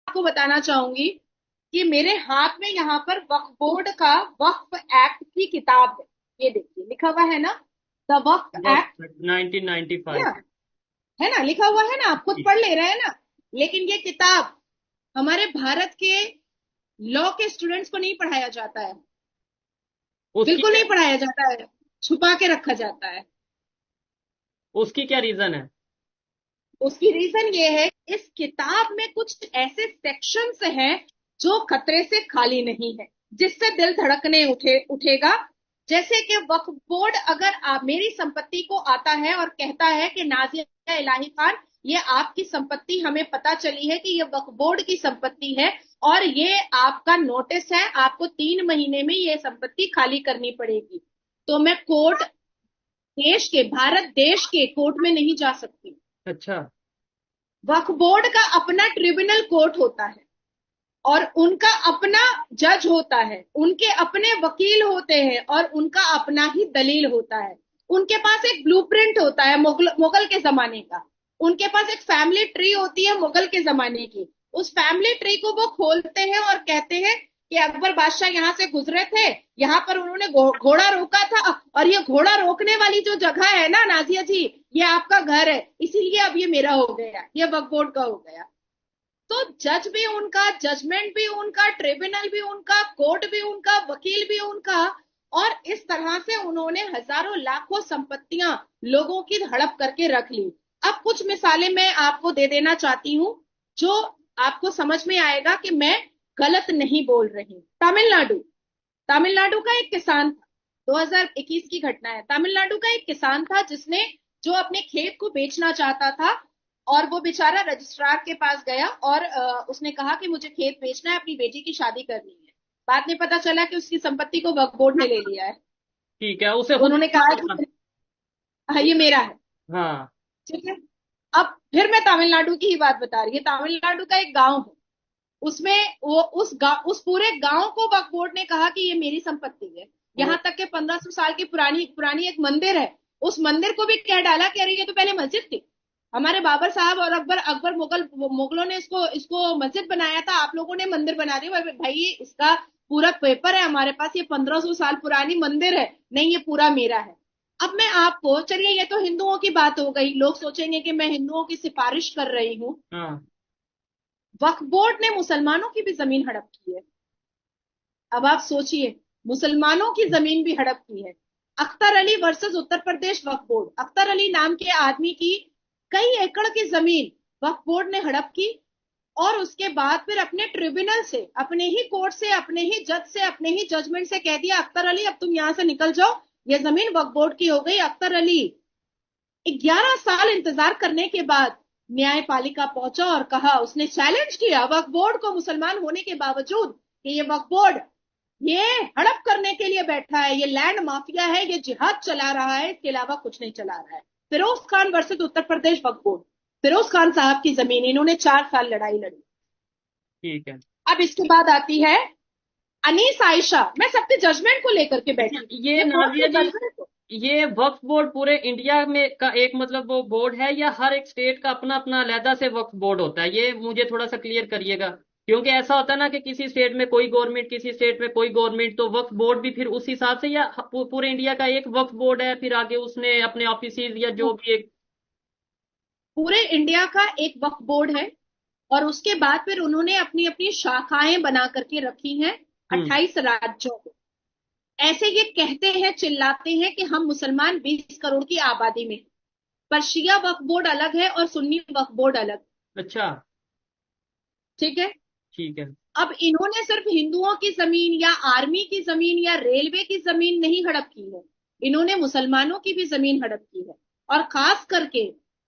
आपको बताना चाहूंगी कि मेरे हाथ में यहाँ पर वक्फ बोर्ड का वक्फ एक्ट की किताब है। ये देखिए लिखा हुआ है ना, द वक्फ एक्ट। जस्ट है 1995। ना, है ना, लिखा हुआ है ना, आप खुद पढ़ ले रहे हैं ना। लेकिन ये किताब हमारे भारत के लॉ के स्टूडेंट्स को नहीं पढ़ाया जाता है। उसकी बिल्कुल क्या नहीं पढ़ाया जाता है, छुपा के रखा जाता है। उसकी क्या रीजन है? उसकी रीजन ये है कि इस किताब में कुछ ऐसे सेक्शंस हैं जो खतरे से खाली नहीं है, जिससे दिल धड़कने उठेगा। जैसे कि वक्फ बोर्ड अगर आप मेरी संपत्ति को आता है और कहता है कि नाजिया इलाही खान, ये आपकी संपत्ति हमें पता चली है कि ये वक्फ बोर्ड की संपत्ति है और ये आपका नोटिस है, आपको 3 महीने में ये संपत्ति खाली करनी पड़ेगी, तो मैं कोर्ट, देश के, भारत देश के कोर्ट में नहीं जा सकती। अच्छा। वक्फ बोर्ड का अपना ट्रिब्यूनल कोर्ट होता है और उनका अपना जज होता है, उनके अपने वकील होते हैं और उनका अपना ही दलील होता है। उनके पास एक ब्लूप्रिंट होता है मुगल के जमाने का। उनके पास एक फैमिली ट्री होती है मुगल के जमाने की। उस फैमिली ट्री को वो खोलते हैं और कहते हैं कि अकबर बादशाह यहाँ से गुजरे थे, यहाँ पर उन्होंने घोड़ा रोका था और ये घोड़ा रोकने वाली जो जगह है ना नाजिया जी, ये आपका घर है, इसीलिए अब ये मेरा हो गया, ये वक्फ बोर्ड का हो गया। तो जज भी उनका, जजमेंट भी उनका, ट्रिब्यूनल भी उनका, कोर्ट भी उनका, वकील भी उनका। और इस तरह से उन्होंने हजारों लाखों संपत्तियां लोगों की हड़प करके रख ली। अब कुछ मिसालें मैं आपको दे देना चाहती हूँ जो आपको समझ में आएगा कि मैं गलत नहीं बोल रही। तमिलनाडु, तमिलनाडु का एक किसान था, 2021 की घटना है। तमिलनाडु का एक किसान था जिसने, जो अपने खेत को बेचना चाहता था और वो बेचारा रजिस्ट्रार के पास गया और उसने कहा कि मुझे खेत बेचना है, अपनी बेटी की शादी करनी है। बाद में पता चला कि उसकी संपत्ति को वक्फ बोर्ड ने ले लिया है। ठीक है, उसे तो खुद उन्होंने नहीं कहा पता था। कि हाँ ये मेरा है। हाँ। ठीक है। अब फिर मैं तमिलनाडु की ही बात बता रही हूँ। तमिलनाडु का एक गांव है, उसमें वो उस पूरे गांव को वक्फ बोर्ड ने कहा कि ये मेरी संपत्ति है। ओ। यहाँ तक के 1500 साल की पुरानी पुरानी एक मंदिर है, उस मंदिर को भी कह डाला कि अरे ये तो पहले मस्जिद थी, हमारे बाबर साहब और अकबर अकबर मुगलों ने इसको इसको मस्जिद बनाया था, आप लोगों ने मंदिर बना दी। भाई इसका पूरा पेपर है हमारे पास, ये 1500 साल पुरानी मंदिर है, नहीं ये पूरा मेरा है। अब मैं आपको, चलिए ये तो हिंदुओं की बात हो गई, लोग सोचेंगे कि मैं हिंदुओं की सिफारिश कर रही हूँ। हाँ। वक्फ बोर्ड ने मुसलमानों की भी जमीन हड़प की है। अब आप सोचिए, मुसलमानों की जमीन भी हड़प की है। अख्तर अली वर्सेस उत्तर प्रदेश वक्फ बोर्ड, अख्तर अली नाम के आदमी की कई एकड़ की जमीन वक्फ बोर्ड ने हड़प की और उसके बाद फिर अपने ट्रिब्यूनल से, अपने ही कोर्ट से, अपने ही जज से, अपने ही जजमेंट से कह दिया अख्तर अली अब तुम यहां से निकल जाओ, ये जमीन वक्फ बोर्ड की हो गई। अख्तर अली 11 साल इंतजार करने के बाद न्यायपालिका पहुंचा और कहा, उसने चैलेंज किया वक्फ बोर्ड को, मुसलमान होने के बावजूद, कि ये वक्फ बोर्ड ये हड़प करने के लिए बैठा है, ये लैंड माफिया है, ये जिहाद चला रहा है, इसके अलावा कुछ नहीं चला रहा है। फिरोज खान वर्सेस उत्तर प्रदेश वक्फ बोर्ड, फिरोज खान साहब की जमीन, इन्होंने 4 साल लड़ाई लड़ी। ठीक है। अब इसके बाद आती है अनीस आयशा। मैं सबके जजमेंट को लेकर के अच्छा, बैठी थी, ये ये कोर्ट नाजिया के जी, जजमेंट को। ये वक्फ बोर्ड पूरे इंडिया में का एक मतलब वो बोर्ड है, या हर एक स्टेट का अपना अपना अलहदा से वक्फ बोर्ड होता है? ये मुझे थोड़ा सा क्लियर करिएगा, क्योंकि ऐसा होता है ना कि किसी स्टेट में कोई गवर्नमेंट, किसी स्टेट में कोई गवर्नमेंट, तो वक्फ बोर्ड भी फिर उस हिसाब से, या पूरे इंडिया का एक वक्फ बोर्ड है, फिर आगे उसने अपने ऑफिस या जो भी एक। पूरे इंडिया का एक वक्फ बोर्ड है और उसके बाद फिर उन्होंने अपनी अपनी शाखाएं बना करके रखी हैं हम्म। 28 राज्यों में। ऐसे ये कहते हैं, चिल्लाते हैं कि हम मुसलमान 20 करोड़ की आबादी में, पर शिया वक्फ बोर्ड अलग है और सुन्नी वक्फ बोर्ड अलग। अच्छा। ठीक है। ठीक है। अब इन्होंने सिर्फ हिंदुओं की जमीन या आर्मी की जमीन या रेलवे की जमीन नहीं हड़प की है, इन्होंने मुसलमानों की भी जमीन हड़प की है। और खास करके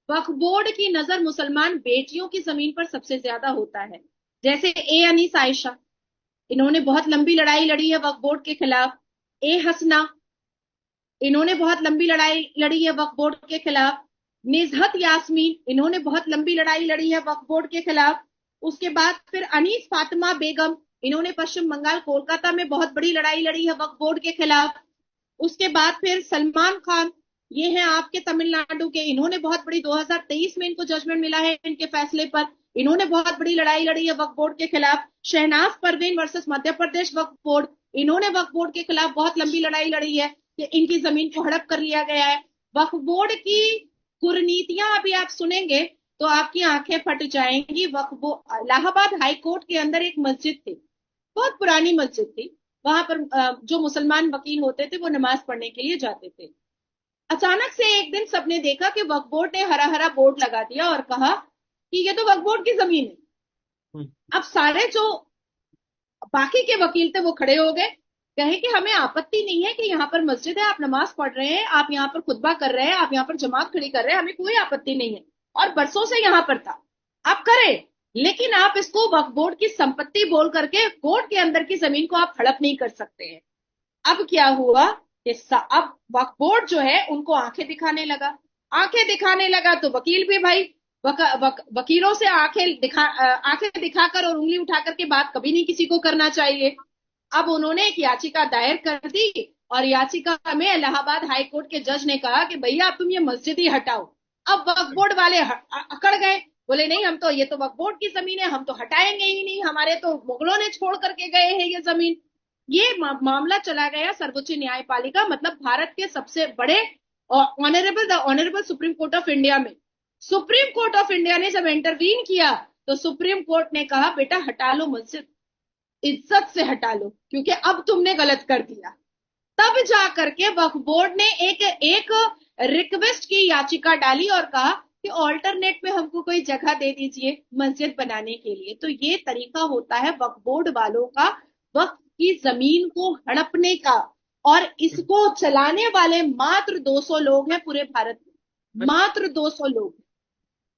वक्फ बोर्ड की नजर मुसलमान बेटियों की जमीन पर सबसे ज्यादा होता है। जैसे ए अनीस आयशा, इन्होंने बहुत लंबी लड़ाई लड़ी है वक्फ बोर्ड के खिलाफ। ए हसना, इन्होंने बहुत लंबी लड़ाई लड़ी है वक्फ बोर्ड के खिलाफ। निजहत यास्मीन, इन्होंने बहुत लंबी लड़ाई लड़ी है वक्फ बोर्ड के खिलाफ। उसके बाद फिर अनीस फातिमा बेगम, इन्होंने पश्चिम बंगाल कोलकाता में बहुत बड़ी लड़ाई लड़ी है वक्फ बोर्ड के खिलाफ। उसके बाद फिर सलमान खान, ये हैं आपके तमिलनाडु के, इन्होंने बहुत बड़ी, 2023 में इनको जजमेंट मिला है इनके फैसले पर, इन्होंने बहुत बड़ी लड़ाई लड़ी है वक्फ बोर्ड के खिलाफ। शहनाज परवीन वर्सेस मध्य प्रदेश वक्फ बोर्ड, इन्होंने वक्फ बोर्ड के खिलाफ बहुत लंबी लड़ाई लड़ी है कि इनकी जमीन को हड़प कर लिया गया है। वक्फ बोर्ड की कुरीतियां अभी आप सुनेंगे तो आपकी आंखें फट जाएंगी। वक्फ बोर्ड, इलाहाबाद हाई कोर्ट के अंदर एक मस्जिद थी, बहुत पुरानी मस्जिद थी। वहां पर जो मुसलमान वकील होते थे वो नमाज पढ़ने के लिए जाते थे। अचानक से एक दिन सबने देखा कि वक्फ बोर्ड ने हरा हरा बोर्ड लगा दिया और कहा कि ये तो वक्फ बोर्ड की जमीन है। हम्म। अब सारे जो बाकी के वकील थे वो खड़े हो गए, कहे कि हमें आपत्ति नहीं है कि यहाँ पर मस्जिद है, आप नमाज पढ़ रहे हैं, आप यहाँ पर खुतबा कर रहे हैं, आप यहाँ पर जमात खड़ी कर रहे हैं, हमें कोई आपत्ति नहीं है और बरसों से यहाँ पर था, आप करें, लेकिन आप इसको वक्फ बोर्ड की संपत्ति बोल करके कोर्ट के अंदर की जमीन को आप हड़प नहीं कर सकते हैं। अब क्या हुआ कि अब वक्फ बोर्ड जो है उनको आंखें दिखाने लगा। आंखें दिखाने लगा तो वकील भी भाई वकीलों से आंखें दिखाकर और उंगली उठा करके बात कभी नहीं किसी को करना चाहिए। अब उन्होंने एक याचिका दायर कर दी और याचिका में इलाहाबाद हाई कोर्ट के जज ने कहा कि भैया अब तुम ये मस्जिद ही हटाओ। अब वक्फ बोर्ड वाले अकड़ गए, बोले नहीं, हम तो, ये तो वक्फ बोर्ड की जमीन है, हम तो हटाएंगे ही नहीं, हमारे तो मुगलों ने छोड़ करके गए हैं ये जमीन। ये मामला चला गया सर्वोच्च न्यायपालिका, मतलब भारत के सबसे बड़े the honourable supreme court of India में। सुप्रीम कोर्ट ऑफ इंडिया ने जब इंटरवीन किया तो सुप्रीम कोर्ट ने कहा बेटा हटा लो मस्जिद, इज्जत से हटा लो, क्योंकि अब तुमने गलत कर दिया। तब जा करके वक्फ बोर्ड ने एक रिक्वेस्ट की याचिका डाली और कहा कि ऑल्टरनेट में हमको कोई जगह दे दीजिए मस्जिद बनाने के लिए। तो ये तरीका होता है वक्फ बोर्ड वालों का वक्फ की जमीन को हड़पने का, और इसको चलाने वाले मात्र 200 लोग हैं पूरे भारत में, मात्र 200 लोग।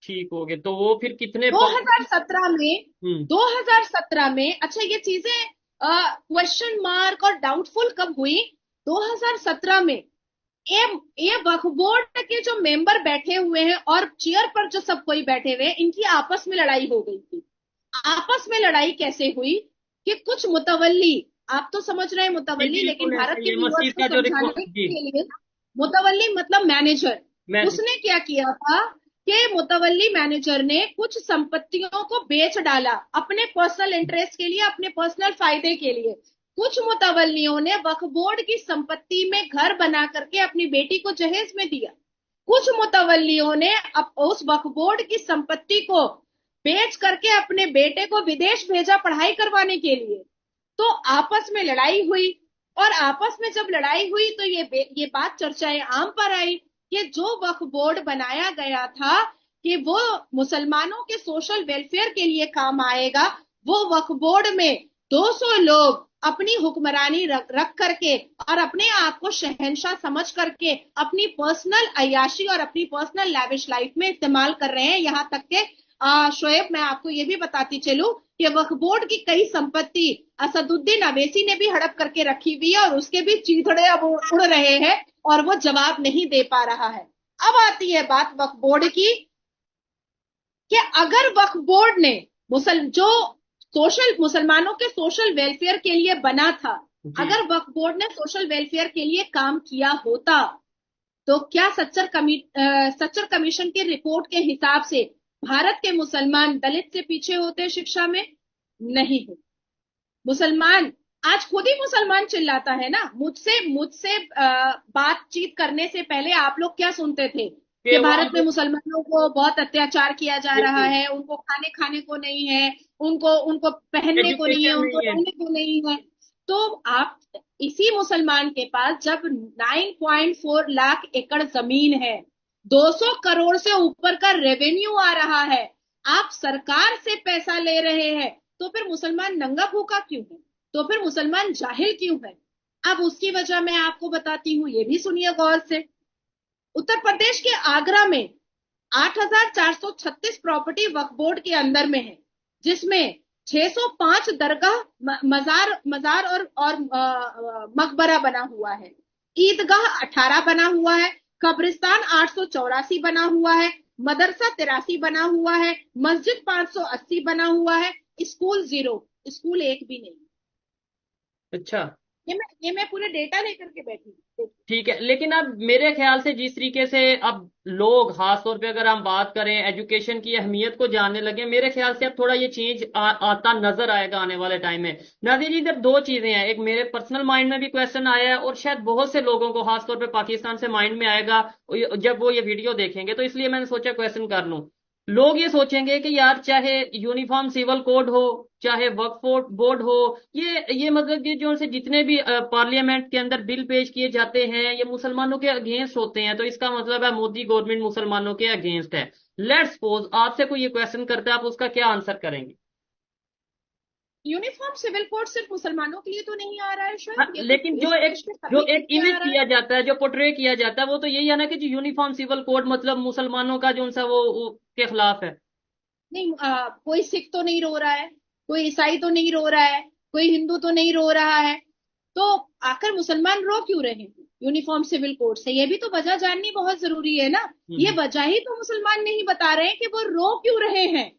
ठीक हो गए, तो वो फिर कितने 2017 में 2017 में, अच्छा ये चीजें क्वेश्चन मार्क और डाउटफुल कब हुई? 2017 में ये वक्फ बोर्ड के जो मेंबर बैठे हुए हैं और चेयर पर जो सब कोई बैठे हुए हैं, इनकी आपस में लड़ाई हो गई थी। आपस में लड़ाई कैसे हुई कि कुछ मुतवल्ली, आप तो समझ रहे हैं मुतवल्ली, लेकिन भारत के व्यूअर्स को समझाने के लिए, मुतवल्ली मतलब मैनेजर, उसने क्या किया था कि मुतवल्ली मैनेजर ने कुछ संपत्तियों को बेच डाला अपने पर्सनल इंटरेस्ट के लिए, अपने पर्सनल फायदे के लिए। कुछ मुतवल्लियों ने वक्फ बोर्ड की संपत्ति में घर बना करके अपनी बेटी को जहेज में दिया। कुछ मुतवल्लियों ने उस वक्फ बोर्ड की संपत्ति को बेच करके अपने बेटे को विदेश भेजा पढ़ाई करवाने के लिए। तो आपस में लड़ाई हुई, और आपस में जब लड़ाई हुई तो ये बात चर्चाएं आम पर आई कि जो वक्फ बोर्ड बनाया गया था कि वो मुसलमानों के सोशल वेलफेयर के लिए काम आएगा, वो वक्फ बोर्ड में 200 लोग अपनी हुक्मरानी रख करके और अपने आप को शहंशाह समझ करके अपनी पर्सनल अय्याशी और अपनी पर्सनल लैविश लाइफ में इस्तेमाल कर रहे हैं। यहाँ तक के शोएब, मैं आपको ये भी बताती चलूं कि वक्फ बोर्ड की कई संपत्ति असदुद्दीन अवैसी ने भी हड़प करके रखी हुई है और उसके भी चीथड़े अब उड़ रहे हैं और वो जवाब नहीं दे पा रहा है। अब आती है बात वक्फ बोर्ड की कि अगर वक्फ बोर्ड ने मुसलमानों के सोशल वेलफेयर के लिए बना था, अगर वक्फ बोर्ड ने सोशल वेलफेयर के लिए काम किया होता तो क्या सच्चर कमीशन की रिपोर्ट के हिसाब से भारत के मुसलमान दलित से पीछे होते शिक्षा में? नहीं है। मुसलमान आज खुद ही मुसलमान चिल्लाता है ना, मुझसे बातचीत करने से पहले आप लोग क्या सुनते थे कि भारत में मुसलमानों को बहुत अत्याचार किया जा रहा है, उनको खाने को नहीं है, उनको पहनने को नहीं है, उनको रहने को नहीं है। तो आप इसी मुसलमान के पास जब 9.4 लाख एकड़ जमीन है, 200 करोड़ से ऊपर का रेवेन्यू आ रहा है, आप सरकार से पैसा ले रहे हैं, तो फिर मुसलमान नंगा भूखा क्यों है? तो फिर मुसलमान जाहिल क्यों है? अब उसकी वजह मैं आपको बताती हूँ, ये भी सुनिए गौर से। उत्तर प्रदेश के आगरा में 8,436 प्रॉपर्टी वक्फ बोर्ड के अंदर में है, जिसमें 605 दरगाह, मजार और मकबरा बना हुआ है, ईदगाह 18 बना हुआ है, कब्रिस्तान 884 बना हुआ है, मदरसा 83 बना हुआ है, मस्जिद 580 बना हुआ है, स्कूल 0, स्कूल एक भी नहीं। अच्छा, ये मैं पूरे डेटा लेकर के बैठी हूँ। ठीक है, लेकिन अब मेरे ख्याल से जिस तरीके से अब लोग, खास तौर पे अगर हम बात करें एजुकेशन की अहमियत को जानने लगे, मेरे ख्याल से अब थोड़ा ये चेंज आता नजर आएगा आने वाले टाइम में। नाज़िया जी, जब दो चीजें हैं, एक मेरे पर्सनल माइंड में भी क्वेश्चन आया है और शायद बहुत से लोगों को खास तौर पे पाकिस्तान से माइंड में आएगा जब वो ये वीडियो देखेंगे, तो इसलिए मैंने सोचा क्वेश्चन कर लूं। लोग ये सोचेंगे कि यार, चाहे यूनिफॉर्म सिविल कोड हो, चाहे वक्फ बोर्ड हो, ये मतलब ये जो से जितने भी पार्लियामेंट के अंदर बिल पेश किए जाते हैं, ये मुसलमानों के अगेंस्ट होते हैं, तो इसका मतलब है मोदी गवर्नमेंट मुसलमानों के अगेंस्ट है। लेट्स सपोज आपसे कोई ये क्वेश्चन करता है, आप उसका क्या आंसर करेंगे? यूनिफॉर्म सिविल कोड सिर्फ मुसलमानों के लिए तो नहीं आ रहा है हाँ, शायद, ये तो लेकिन इस देश के जो सभी के एक लिए इमेज आ रहा है। किया जाता है, जो पोर्ट्रे किया जाता है, वो तो यही है ना कि जो यूनिफॉर्म सिविल कोड मतलब मुसलमानों का जो सा वो के खिलाफ है। नहीं, कोई सिख तो नहीं रो रहा है, कोई ईसाई तो नहीं रो रहा है, कोई हिंदू तो नहीं रो रहा है। तो आखिर मुसलमान रो क्यों रहे हैं यूनिफॉर्म सिविल कोड से? ये भी तो वजह जाननी बहुत जरूरी है ना। ये हम्म। वजह ही तो मुसलमान नहीं बता रहे हैं कि वो रो क्यों रहे हैं।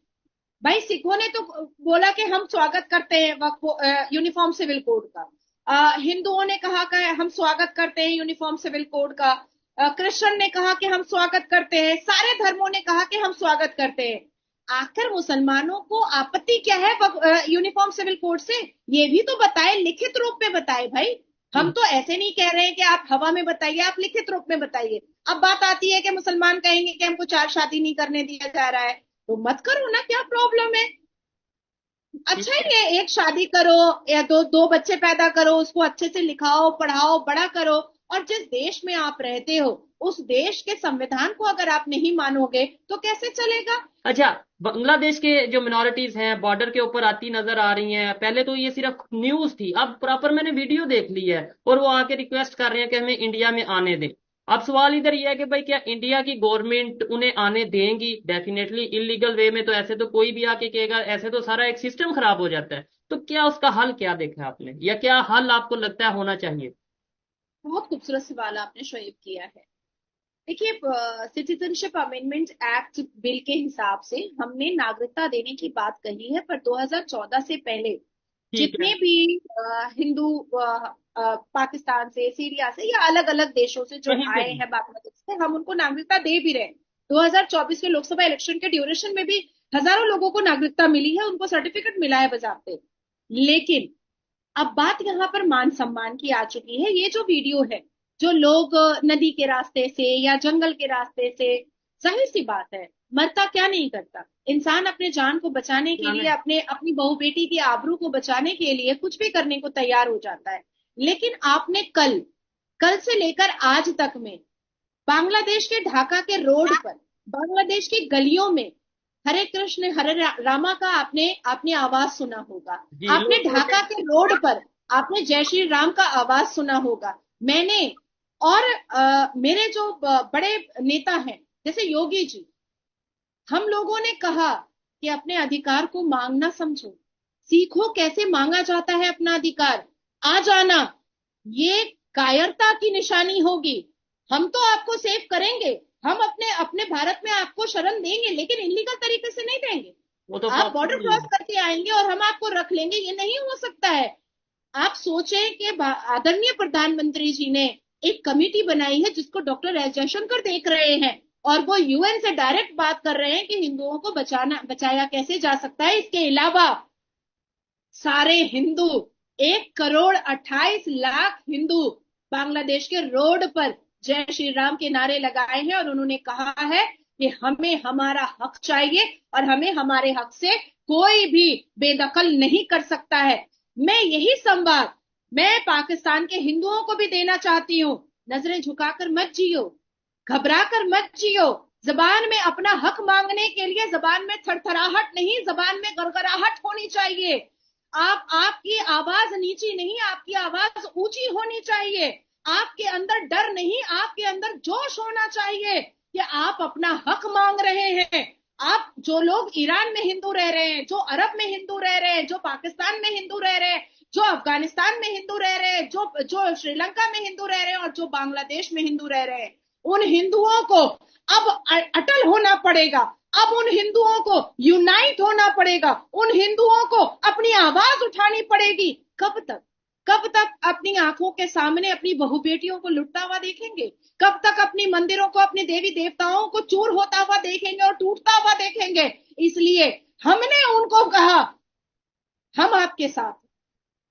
भाई सिखों ने तो बोला कि हम स्वागत करते हैं यूनिफॉर्म सिविल कोड का। हिंदुओं ने कहा कि हम स्वागत करते हैं यूनिफॉर्म सिविल कोड का। क्रिश्चियन ने कहा कि हम स्वागत करते हैं। सारे धर्मों ने कहा कि हम स्वागत करते हैं। आखिर मुसलमानों को आपत्ति क्या है यूनिफॉर्म सिविल कोड से? ये भी तो बताए, लिखित रूप में बताए भाई। हम हम्म। तो ऐसे नहीं कह रहे हैं कि आप हवा में बताइए, आप लिखित रूप में बताइए। अब बात आती है कि मुसलमान कहेंगे कि हमको चार शादी नहीं करने दिया जा रहा है, तो मत करो ना, क्या प्रॉब्लम है? ठीक अच्छा है। है, एक शादी करो या दो दो बच्चे पैदा करो, उसको अच्छे से लिखाओ पढ़ाओ बड़ा करो। और जिस देश में आप रहते हो, उस देश के संविधान को अगर आप नहीं मानोगे तो कैसे चलेगा? अच्छा, बांग्लादेश के जो मिनोरिटीज हैं बॉर्डर के ऊपर आती नजर आ रही हैं, पहले तो ये सिर्फ न्यूज थी, अब प्रॉपर मैंने वीडियो देख ली है, और वो आके रिक्वेस्ट कर रहे हैं कि हमें इंडिया में आने दें। अब सवाल इधर ये है कि भाई, क्या इंडिया की गवर्नमेंट उन्हें आने देंगी? डेफिनेटली इलीगल वे में तो ऐसे तो कोई भी आके कहेगा, ऐसे तो सारा एक सिस्टम खराब हो जाता है। तो क्या उसका हल क्या देखा है आपने, या क्या हल आपको लगता है होना चाहिए? बहुत खूबसूरत सवाल आपने शोएब किया है। देखिए, सिटीजनशिप अमेंडमेंट एक्ट बिल के हिसाब से हमने नागरिकता देने की बात कही है, पर 2014 से पहले ठीक है। जितने भी हिंदू पाकिस्तान से, सीरिया से या अलग अलग देशों से जो कहीं से आए भी। हैं, बांग्लादेश से, हम उनको नागरिकता दे भी रहे हैं। 2024 के लोकसभा इलेक्शन के ड्यूरेशन में भी हजारों लोगों को नागरिकता मिली है, उनको सर्टिफिकेट मिला है बजाते। लेकिन अब बात यहाँ पर मान सम्मान की आ चुकी है। ये जो वीडियो है, जो लोग नदी के रास्ते से या जंगल के रास्ते से, जाहिर सी बात है, मरता क्या नहीं करता इंसान, अपने जान को बचाने के लिए, जाने। अपने अपनी बहू बेटी की आबरू को बचाने के लिए कुछ भी करने को तैयार हो जाता है। लेकिन आपने कल कल से लेकर आज तक में बांग्लादेश के ढाका के रोड पर, बांग्लादेश की गलियों में हरे कृष्ण हरे रामा का आपने आपने आवाज सुना होगा। जी, आपने लोग ढाका प्रोटेस्ट। के रोड पर आपने जय श्री राम का आवाज सुना होगा। मैंने और मेरे जो बड़े नेता हैं जैसे योगी जी, हम लोगों ने कहा कि अपने अधिकार को मांगना समझो, सीखो कैसे मांगा जाता है अपना अधिकार, आ जाना। ये कायरता की निशानी होगी। हम तो आपको सेव करेंगे, हम अपने अपने भारत में आपको शरण देंगे, लेकिन इलीगल तरीके से नहीं देंगे। वो तो आप बॉर्डर पॉसिबल नहीं क्रॉस है। करके आएंगे और हम आपको रख लेंगे, ये नहीं हो सकता है। आप सोचें कि आदरणीय प्रधानमंत्री जी ने एक कमेटी बनाई है जिसको डॉक्टर एस जयशंकर देख रहे हैं, और वो यूएन से डायरेक्ट बात कर रहे हैं कि हिंदुओं को बचाया कैसे जा सकता है। इसके अलावा सारे हिंदू, 1 करोड़ 28 लाख हिंदू बांग्लादेश के रोड पर जय श्री राम के नारे लगाए हैं, और उन्होंने कहा है कि हमें हमारा हक चाहिए और हमें हमारे हक से कोई भी बेदखल नहीं कर सकता है। मैं यही संवाद मैं पाकिस्तान के हिंदुओं को भी देना चाहती हूँ। नजरें झुकाकर मत जियो, घबरा कर मत जियो। जबान में अपना हक मांगने के लिए जबान में थरथराहट नहीं, जबान में गड़गड़ाहट होनी चाहिए। आपकी आवाज नीची नहीं, आपकी आवाज ऊंची होनी चाहिए। आपके अंदर डर नहीं, आपके अंदर जोश होना चाहिए कि आप अपना हक मांग रहे हैं। आप जो लोग ईरान में हिंदू रह रहे हैं, जो अरब में हिंदू रह रहे हैं, जो पाकिस्तान में हिंदू रह रहे हैं, जो अफगानिस्तान में हिंदू रह रहे हैं, जो जो श्रीलंका में हिंदू रह रहे हैं और जो बांग्लादेश में हिंदू रह रहे हैं, उन हिंदुओं को अब अटल होना पड़ेगा। अब उन हिंदुओं को यूनाइट होना पड़ेगा, उन हिंदुओं को अपनी आवाज उठानी पड़ेगी। कब तक? कब तक अपनी आंखों के सामने अपनी बहू बेटियों को लुटता हुआ देखेंगे? कब तक अपनी मंदिरों को, अपने देवी देवताओं को चूर होता हुआ देखेंगे और टूटता हुआ देखेंगे? इसलिए हमने उनको कहा हम आपके साथ,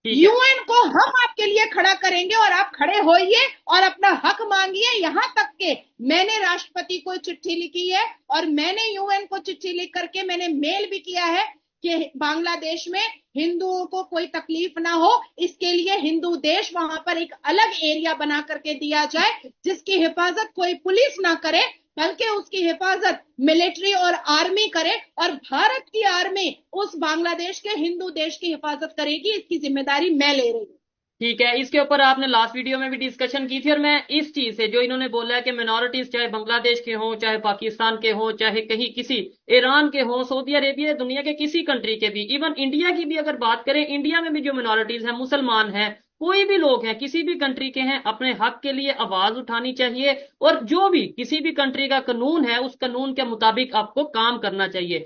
ठीक है। यूएन को हम आपके लिए खड़ा करेंगे और आप खड़े होइए और अपना हक मांगिए। यहां तक के मैंने राष्ट्रपति को चिट्ठी लिखी है और मैंने यूएन को चिट्ठी लिख करके मैंने मेल भी किया है कि बांग्लादेश में हिंदुओं को कोई तकलीफ ना हो, इसके लिए हिंदू देश वहां पर एक अलग एरिया बना करके दिया जाए, जिसकी हिफाजत कोई पुलिस ना करे बल्कि उसकी हिफाजत मिलिट्री और आर्मी करे, और भारत की आर्मी उस बांग्लादेश के हिंदू देश की हिफाजत करेगी। इसकी जिम्मेदारी मैं ले रही हूँ। ठीक है, इसके ऊपर आपने लास्ट वीडियो में भी डिस्कशन की थी, और मैं इस चीज से जो इन्होंने बोला है कि मिनॉरिटीज चाहे बांग्लादेश के हों, चाहे पाकिस्तान के हों, चाहे कहीं किसी ईरान के हों, सऊदी अरेबिया, दुनिया के किसी कंट्री के भी, इवन इंडिया की भी अगर बात करें, इंडिया में भी जो मिनॉरिटीज हैं, मुसलमान हैं, कोई भी लोग हैं, किसी भी कंट्री के हैं, अपने हक के लिए आवाज उठानी चाहिए, और जो भी किसी भी कंट्री का कानून है उस कानून के मुताबिक आपको काम करना चाहिए।